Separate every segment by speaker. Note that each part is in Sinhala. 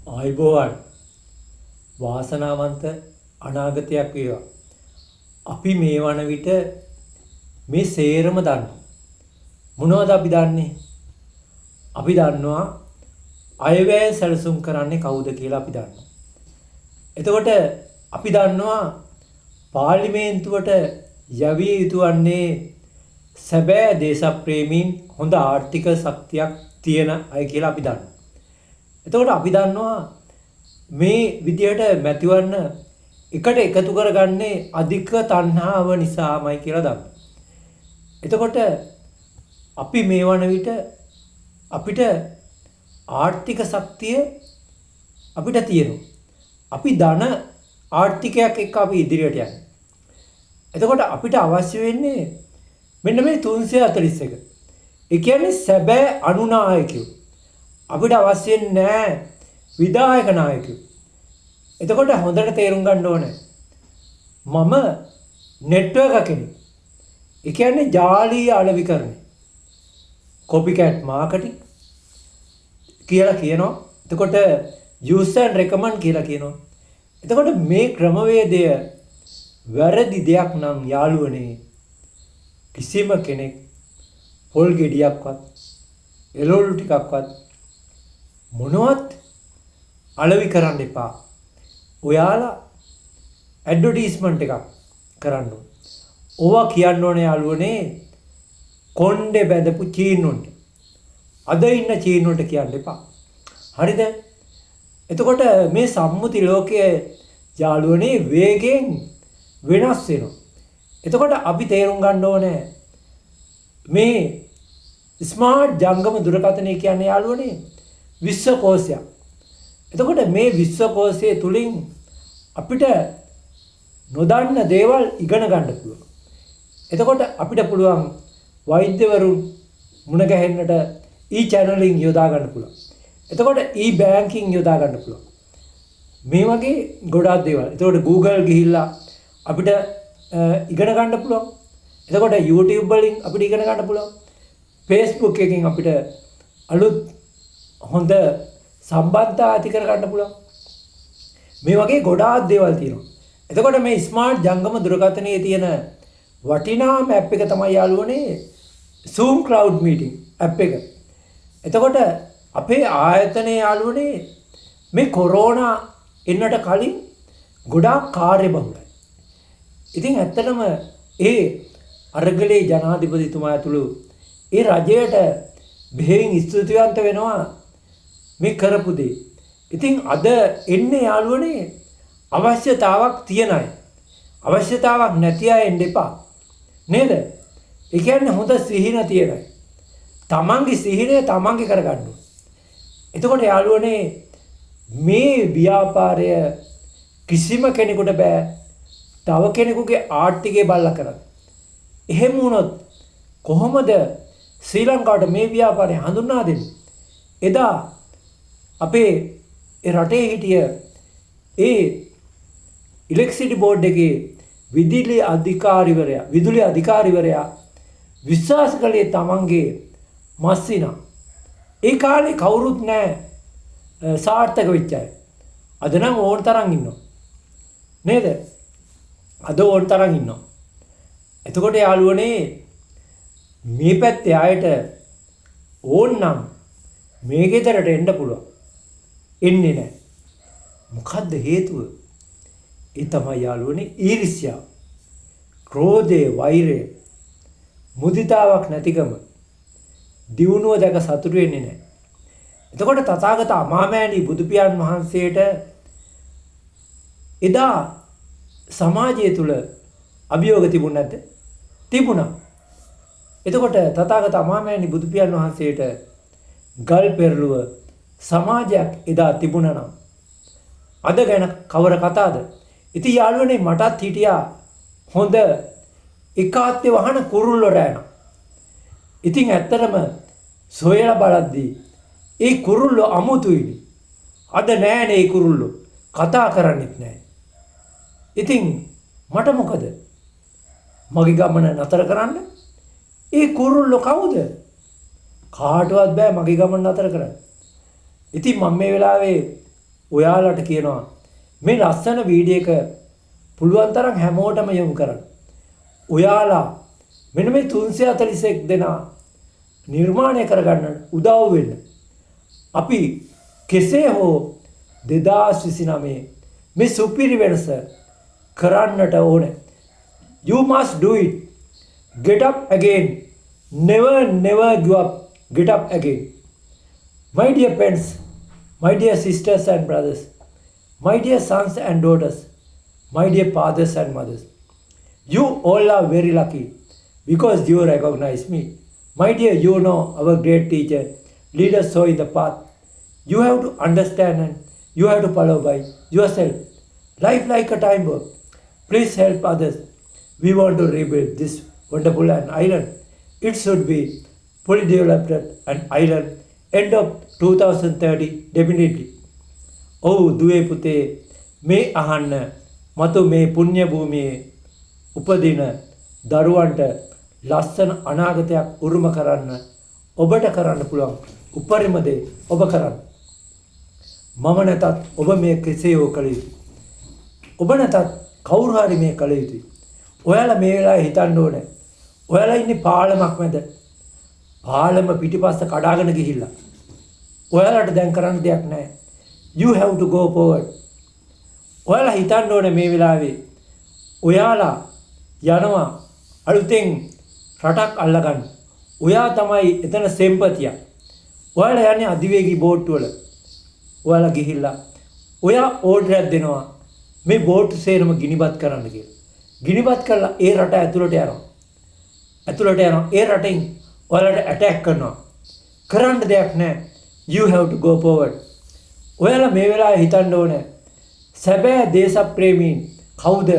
Speaker 1: ආයුබෝවන් වාසනාවන්ත අනාගතයක් වේවා. අපි මේ වන විට මේ සේරම දන්නවා. මොනවද අපි දන්නේ? අපි දන්නවා අයවැය සැලසුම් කරන්නේ කවුද කියලා අපි දන්නවා. එතකොට අපි දන්නවා පාර්ලිමේන්තුවට යවිය යුතු වන්නේ සැබෑ දේශප්‍රේමීන් හොඳ ආර්ථික ශක්තියක් තියෙන අය කියලා අපි දන්නවා. එතකොට අපි දන්නවා මේ විදියට මැතිවරණ එකට එකතු කරගන්නේ අධික තණ්හාව නිසාමයි කියලා දන්නවා. එතකොට අපි මේ වන විට අපිට ආර්ථික ශක්තිය අපිට තියෙනවා. අපි ධන ආර්ථිකයක් එක්ක අපි ඉදිරියට යන්නේ. එතකොට අපිට අවශ්‍ය වෙන්නේ මෙන්න මේ 341. ඒ කියන්නේ සැබෑ අනුනායකයෝ. අපිට අවශ්‍ය නැහැ විධායක නායකයෝ. එතකොට හොඳට තේරුම් ගන්න ඕනේ. මම නෙට්වර්ක් කෙනෙක්. ඒ කියන්නේ ජාලීය අලෙවිකරණය. copycat marketing කියලා කියනවා. එතකොට use and recommend කියලා කියනවා. එතකොට මේ ක්‍රමවේදය වැරදි දෙයක් නම් යාළුවනේ කිසිම කෙනෙක් පොල් ගෙඩියක්වත් එළවලු ටිකක්වත් මොනවත් අලෙවි කරන්න එපා. ඔයාලා ඇඩ්වර්ටයිස්මන්ට් එකක් කරන්න ඕන. ඕවා කියන්න ඕනේ යාළුවනේ කොණ්ඩේ බැඳපු චීනුන්ට. අද ඉන්න චීනුන්ට කියන්න එපා. හරිද? එතකොට මේ සම්මුති ලෝකයේ යාළුවනේ වේගෙන් වෙනස් වෙනවා. එතකොට අපි තේරුම් ගන්න ඕනේ මේ ස්මාර්ට් ජංගම දුරකථනය කියන්නේ යාළුවනේ විශ්වකෝෂයක්. එතකොට මේ විශ්වකෝෂයේ තුලින් අපිට නොදන්න දේවල් ඉගෙන ගන්න පුළුවන්. එතකොට අපිට පුළුවන් වෛද්‍යවරුන් මුණ ගැහෙන්නට e-channeling යොදා ගන්න පුළුවන්. එතකොට e-banking යොදා ගන්න පුළුවන්. මේ වගේ ගොඩාක් දේවල්. එතකොට Google ගිහිල්ලා අපිට ඉගෙන ගන්න පුළුවන්. එතකොට YouTube වලින් අපිට ඉගෙන ගන්න පුළුවන්. Facebook එකකින් අපිට අලුත් හොඳ සම්බන්ධතා ඇති කර ගන්න පුළුවන්. මේ වගේ ගොඩාක් දේවල් තියෙනවා. එතකොට මේ ස්මාර්ට් ජංගම දුරකථනයේ තියෙන වටිනාම ඇප් එක තමයි යාළුවනේ Zoom Cloud Meeting ඇප් එක. එතකොට අපේ ආයතනයේ යාළුවනේ මේ කොරෝනා එන්නට කලින් ගොඩාක් කාර්යබහුලයි. ඉතින් ඇත්තටම ඒ අරගලේ ජනාධිපතිතුමා ඇතුළු ඒ රජයට බෙහෙවින් ස්තුතිවන්ත වෙනවා මේ කරපු දේ. ඉතින් අද එන්නේ යාළුවනේ අවශ්‍යතාවක් තියන අය. අවශ්‍යතාවක් නැති අය එන්න එපා. නේද? ඒ කියන්නේ හොඳ සිහින තියන අය. තමන්ගේ සිහිනය තමන්ගේ කරගන්න ඕනේ. එතකොට යාළුවනේ මේ ව්‍යාපාරය කිසිම කෙනෙකුට බෑ තව කෙනෙකුගේ ආර්ථිකය බලලා කරන්න. එහෙම වුණොත් කොහොමද ශ්‍රී ලංකාවට මේ ව්‍යාපාරය හඳුන්වා දෙන්නේ? එදා අපේ රටේ හිටිය ඒ ඉලෙක්ට්‍රිසිටි බෝඩ් එකේ විදුලි අධිකාරිවරයා විශ්වාස කළේ තමන්ගේ මස්සිනා. ඒ කාලේ කවුරුත් නැහැ සාර්ථක වෙච්ච අය. අද නම් ඕන තරම් ඉන්නවා. නේද? අද ඕන තරම් ඉන්නවා. එතකොට යාළුවනේ මේ පැත්තේ ආයට ඕන්නම් මේ ගෙදරට එන්න පුළුවන්. එන්නේ නැහැ. මොකද්ද හේතුව? ඒ තමයි යාළුවනේ ඊර්ෂ්‍යාව, ක්‍රෝධය, වෛරය, මුදිතාවක් නැතිකම, දියුණුව දැක සතුටු වෙන්නේ නැහැ. එතකොට තථාගත අමාමෑණී බුදු පියාණන් වහන්සේට එදා සමාජය තුල අභියෝග තිබුණ නැද්ද? තිබුණා. එතකොට තථාගත අමාමෑණී බුදු පියාණන් වහන්සේට ගල් පෙරළුව සමාජයක් එදා තිබුණා නම් අද ගැන කවර කතාවද? ඉතින් යාළුවනේ මටත් හිටියා හොඳ එකාත්තේ වහන කුරුල්ලෝ රෑන. ඉතින් ඇත්තටම සොයලා බලද්දී ඒ කුරුල්ලෝ අමුතුයිනේ. අද නෑනේ ඒ කුරුල්ලෝ. කතා කරන්නෙත් නෑ. ඉතින් මට මොකද? මගේ ගමන නතර කරන්න? ඒ කුරුල්ලෝ කවුද? කාටවත් බෑ මගේ ගමන නතර කරන්න. ඉතින් මම මේ වෙලාවේ ඔයාලට කියනවා මේ ලස්සන වීඩියෝ එක පුළුවන් තරම් හැමෝටම යොමු කරන්න. ඔයාලා මෙන්න මේ 341 දෙනා නිර්මාණය කරගන්න උදව් වෙන්න. අපි කෙසේ හෝ 2029 මේ සුපිරි වෙනස කරන්නට ඕනේ. You must do it. Get up again. Never give up. Get up again. My dear friends, my dear sisters and brothers, my dear sons and daughters, my dear fathers and mothers, you all are very lucky because you recognize me. My dear, you know our great teacher, lead us so in the path. You have to understand and you have to follow by yourself. Life like a time bomb. Please help others. We want to rebuild this wonderful island. It should be fully developed an island end of 2030 definitely. Oh, දුවේ පුතේ මේ අහන්න මතු මේ පුණ්‍ය භූමියේ උපදින දරුවන්ට ලස්සන අනාගතයක් උරුම කරන්න ඔබට කරන්න පුළුවන් උපරිම දේ ඔබ කරන්න. මම නැතත් ඔබ මේ කෙසේ හෝ කළ යුතුයි. ඔබ නැතත් කවුරු හරි මේ කළ යුතුයි. ඔයාලා මේ වෙලාවේ හිතන්න ඕනේ. ඔයාලා ඉන්නේ පාලමක් මැද. පාලම පිටිපස්ස කඩාගෙන ගිහිල්ලා. ඔයාලට දැන් කරන්න දෙයක් නැහැ. You have to go forward. ඔයාලා හිතන්න ඕනේ මේ වෙලාවේ ඔයාලා යනවා අලුතෙන් රටක් අල්ලගන්න. ඔයා තමයි එතන සෙම්පතිය. ඔයාලා යන්නේ අධිවේගී බෝට්ටු වල. ඔයාලා ගිහිල්ලා ඔයා ඕඩරයක් දෙනවා මේ බෝට්ටු සේරම ගිනිබත් කරන්න කියලා. ගිනිබත් කරලා ඒ රට ඇතුළට යනවා. ඒ රටෙන් ඔයාලට ඇටැක් කරනවා. කරන්න දෙයක් නැහැ. You have to go forward. ඔයාලා මේ වෙලාවේ හිතන්න ඕනේ සැබෑ දේශප්‍රේමීන් කවුද?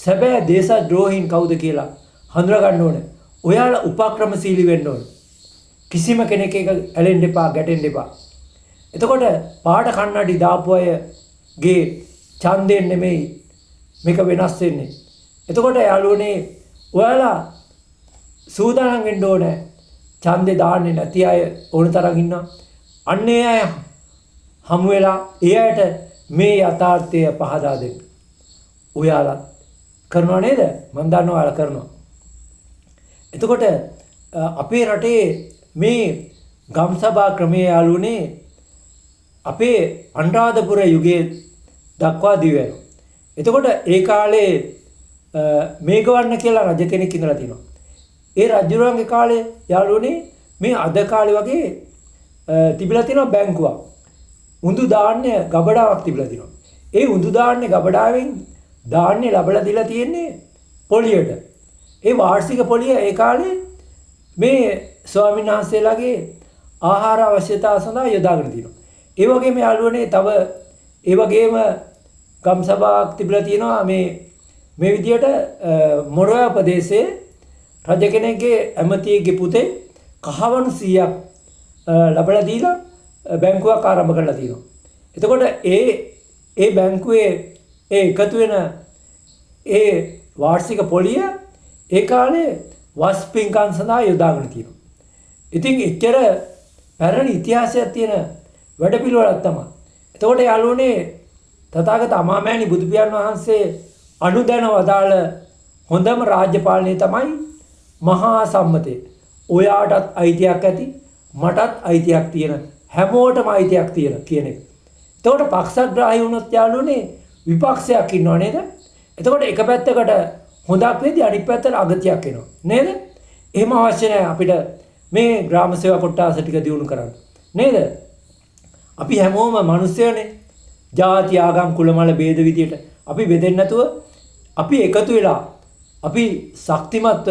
Speaker 1: සැබෑ දේශද්‍රෝහීන් කවුද කියලා හඳුනා ගන්න ඕනේ. ඔයාලා උපක්‍රමශීලී වෙන්න ඕනේ. කිසිම කෙනෙක් එක ඇලෙන්න එපා, ගැටෙන්න එපා. එතකොට පාට කන්නඩි දාපු අයගේ ඡන්දයෙන් නෙමෙයි මේක වෙනස් වෙන්නේ. එතකොට යාළුවනේ ඔයාලා සූදානම් වෙන්න ඕනේ. ඡන්දේ දාන්නේ නැති අය ඕන තරම් ඉන්නවා. අන්නේ අය හමු වෙලා ඒ අයට මේ යථාර්ථය පහදා දෙන්න. ඔයාලා කරනව නේද? මම දන්නවා ඔයාලා කරනවා. එතකොට අපේ රටේ මේ ගම්සභා ක්‍රමයේ යාළුවනේ අපේ අනුරාධපුර යුගයේ දක්වා දිව යනවා. එතකොට ඒ කාලේ මේඝවර්ණ කියලා රජ කෙනෙක් ඉඳලා තිනවා. ඒ රජුරන්ගේ කාලේ යාළුවනේ මේ අද කාලේ වගේ තිබිලා තියෙනවා බැංකුවක්. උඳු ධාන්‍ය ගබඩාවක් තිබිලා තියෙනවා. ඒ උඳු ධාන්‍ය ගබඩාවෙන් ධාන්‍ය ලැබලා දීලා තියෙන්නේ පොලියට. ඒ වාර්ෂික පොලිය ඒ කාලේ මේ ස්වාමීන් වහන්සේලාගේ ආහාර අවශ්‍යතාව සඳහා යොදාගෙන තියෙනවා. ඒ වගේම යාළුවනේ තව ඒ වගේම ගම්සභාවක් තිබිලා තියෙනවා මේ විදියට මොරොයා ප්‍රදේශයේ රජ කෙනෙක්ගේ ඇමතියෙක්ගේ පුතේ කහවණු 100ක් ලැබලා දීලා බැංකුවක් ආරම්භ කරලා තියෙනවා. එතකොට ඒ බැංකුවේ ඒ එකතු වෙන ඒ වාර්ෂික පොලිය ඒ කාලේ වස් පින්කම් සඳහා යොදාගෙන තියෙනවා. ඉතින් එච්චර පැරණි ඉතිහාසයක් තියෙන වැඩපිළිවෙලක් තමයි. එතකොට යාළුවනේ තථාගත අමාමෑණි බුදු පියාණන් වහන්සේ අනුදැන වදාළ හොඳම රාජ්‍ය පාලනය තමයි මහා සම්මතය. ඔයාටත් අයිතියක් ඇති, මටත් අයිතියක් තියෙන, හැමෝටම අයිතියක් තියෙන කියන එක. එතකොට පක්ෂග්‍රාහී වුණොත් යාළුවනේ විපක්ෂයක් ඉන්නව නේද? එතකොට එක පැත්තකට හොඳක් වෙද්දී අනිත් පැත්තට අගතියක් එනවා නේද? එහෙම අවශ්‍ය නැහැ අපිට මේ ග්‍රාම සේවා කොට්ටාස ටික දියුණු කරන්න. නේද? අපි හැමෝම මිනිස්සුනේ. ජාති ආගම් කුල මල ભેද විදියට අපි බෙදෙන්නේ නැතුව අපි එකතු වෙලා අපි ශක්තිමත්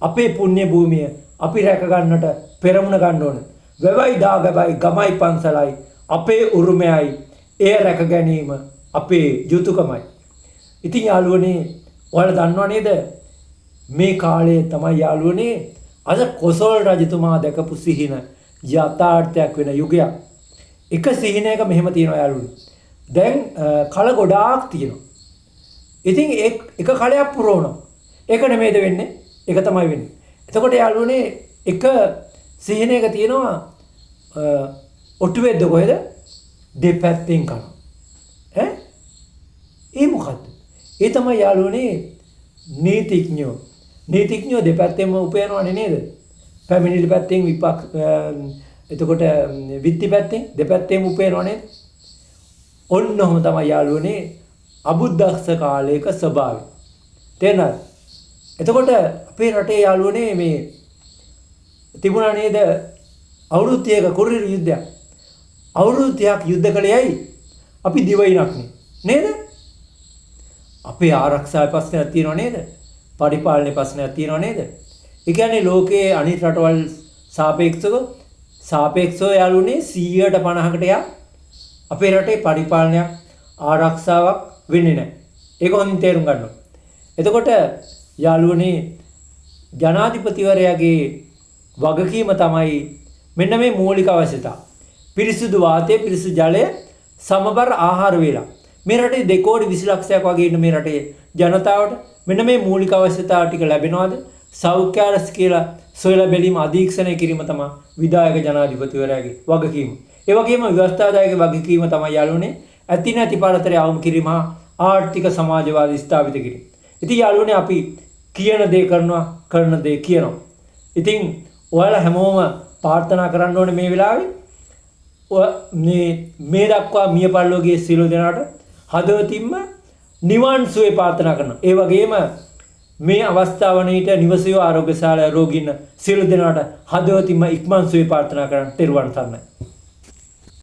Speaker 1: අපේ පුණ්‍ය භූමිය අපි රැක ගන්නට පෙරමුණ ගන්න ඕන. වැවයි දාගබයි ගමයි පන්සලයි අපේ උරුමයයි ඒ රැක ගැනීම අපේ යුතුයකමයි. ඉතින් යාළුවනේ ඔයාලා දන්නව නේද මේ කාලේ තමයි යාළුවනේ අද කොසල් රජතුමා දැකපු සිහින යථාර්ථයක් වෙන යුගයක්. එක සිහිනයක මෙහෙම තියෙනවා යාළුවනේ. දැන් කල ගොඩාක් තියෙනවා. ඉතින් එක කලයක් පුරවනවා. ඒක නෙමෙයිද වෙන්නේ? ඒක තමයි වෙන්නේ. එතකොට යාළුවනේ එක සිහිනයක තියෙනවා ඔට්ටුවේද්ද කොහෙද? දෙපැත්තෙන් කරනවා. ඒ මොකද්ද? ඒ තමයි යාළුවනේ නීතිඥයෝ. නීතිඥයෝ දෙපැත්තෙම උපයනවනේ නේද? පැමිණිලි පැත්තෙන් එතකොට විත්ති පැත්තෙන් දෙපැත්තෙම උපයනව නේද? ඔන්නෝම තමයි යාළුවනේ අබුද්ධක්ෂ කාලයක ස්වභාවය. තේරෙනවද? එතකොට අපේ රටේ යාළුවනේ මේ තිබුණා නේද අවුරුදු 30ක කුරිරු යුද්ධයක්. අවුරුදු 30ක් යුද්ධ කළේයි අපි දිවයිනක් නේද? අපේ ආරක්ෂාවේ ප්‍රශ්නයක් තියෙනව නේද? පරිපාලනයේ ප්‍රශ්නයක් තියෙනව නේද? ඒ කියන්නේ ලෝකයේ අනිත් රටවල් සාපේක්ෂව යාළුවනේ 150කට යා අපේ රටේ පරිපාලනයක් ආරක්ෂාවක් වෙන්නේ නැහැ. ඒක හොඳින් තේරුම් ගන්න ඕනේ. එතකොට යාළුවනේ ජනාධිපතිවරයාගේ වගකීම තමයි මෙන්න මේ මූලික අවශ්‍යතා. පිරිසිදු වාතය, පිරිසිදු ජලය, සමබර ආහාර වේලා. මේ රටේ 2 කෝටි 20 ලක්ෂයක් වගේ ඉන්න මේ රටේ ජනතාවට මෙන්න මේ මූලික අවශ්‍යතා ටික ලැබෙනවද? සෞඛ්‍ය ආරක්ෂ කියලා සොයලා බැලීම අධීක්ෂණය කිරීම තමයි විධායක ජනාධිපතිවරයාගේ වගකීම. ඒ වගේම ව්‍යවස්ථාදායක වගකීම තමයි යාළුවනේ ඇති නැති පරතරය අවම කිරීම හා ආර්ථික සමාජවාදී ස්ථාපිත කිරීම. ඉතින් යාළුවනේ අපි කියන දේ කරනවා, කරන දේ කියනවා. ඉතින් ඔයාලා හැමෝම ප්‍රාර්ථනා කරන්න ඕනේ මේ වෙලාවේ මේ දක්වා මිය පරලෝකයේ සියලු දෙනාට හදවතින්ම නිවන් සුවය ප්‍රාර්ථනා කරනවා. ඒ වගේම මේ අවස්ථාවනීට නිවසියෝ ආරෝග්‍යශාලා රෝගීන් සියලු දෙනාට හදවතින්ම ඉක්මන් සුවය ප්‍රාර්ථනා කරන තෙරුවන් සරණයි.